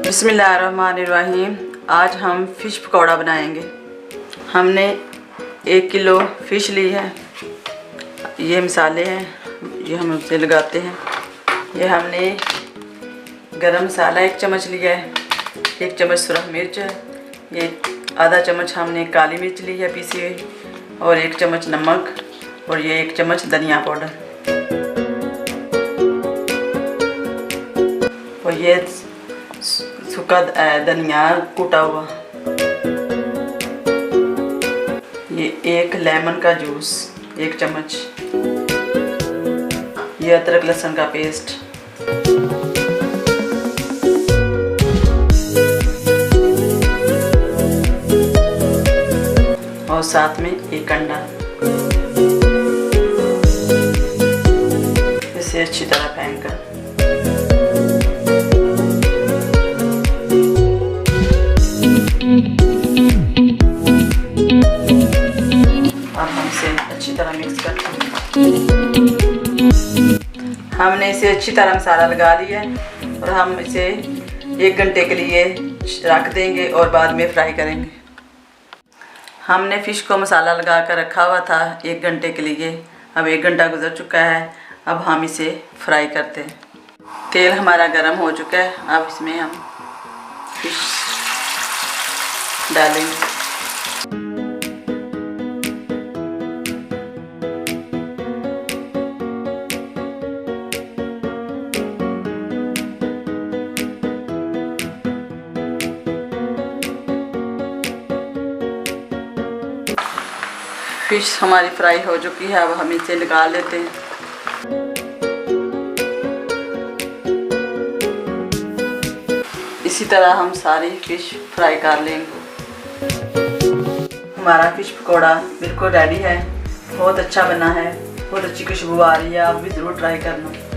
बिस्मिल्लाहिर्रहमानिर्रहीम। आज हम फ़िश पकौड़ा बनाएंगे। हमने 1 किलो फ़िश ली है। ये मसाले हैं, ये हम उसे लगाते हैं। ये हमने गरम मसाला 1 चम्मच लिया है, 1 चम्मच सुरख मिर्च है, ये आधा चम्मच हमने काली मिर्च ली है पीसी हुई, और 1 चम्मच नमक, और ये 1 चम्मच धनिया पाउडर, और ये सूखा धनिया कूटा हुआ, ये 1 लेमन का जूस 1 चम्मच, ये अदरक लहसुन का पेस्ट, और साथ में 1 अंडा। इसे अच्छी तरह फेंट कर अच्छी तरह मिक्स करते हैं। हमने इसे अच्छी तरह मसाला लगा लिया है और हम इसे 1 घंटे के लिए रख देंगे और बाद में फ्राई करेंगे। हमने फ़िश को मसाला लगा कर रखा हुआ था 1 घंटे के लिए। अब 1 घंटा गुजर चुका है। अब हम इसे फ्राई करते हैं। तेल हमारा गर्म हो चुका है। अब इसमें हम फ़िश डालेंगे। फ़िश हमारी फ्राई हो चुकी है। अब हम इसे निकाल लेते हैं। इसी तरह हम सारी फ़िश फ्राई कर लेंगे। हमारा फ़िश पकौड़ा बिल्कुल रेडी है। बहुत अच्छा बना है, बहुत अच्छी खुशबू आ रही है। आप भी ज़रूर ट्राई करना।